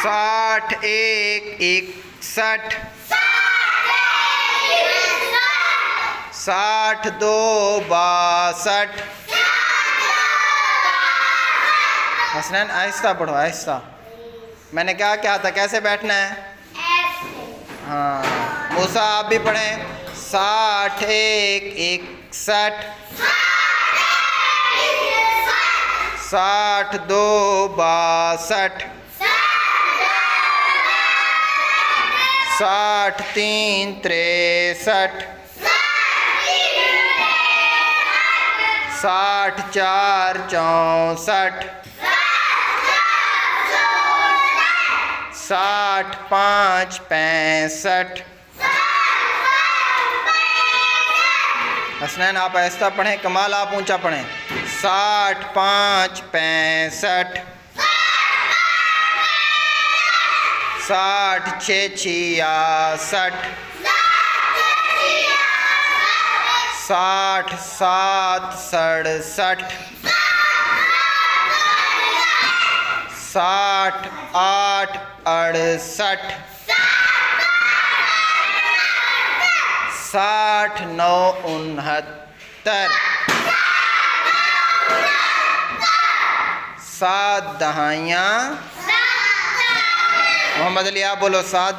60 एक 61, 60 दो 62। हसनैन आहिस्ता पढ़ो, आहिस्ता। मैंने क्या कहा था, कैसे बैठना है? हाँ मूसा आप भी पढ़ें। 60 एक 61, 60 दो 62, 60 तीन 63, 60 चार 64, 60 पाँच 65। हसनैन आप आहिस्ता पढ़ें, कमाल आप ऊंचा पढ़ें। 60 पाँच 65, 60 छः 66, 60 सात 67, 60 आठ 68, 60 नौ 69, 7 दहाइयाँ। मोहम्मद अली आप बोलो 7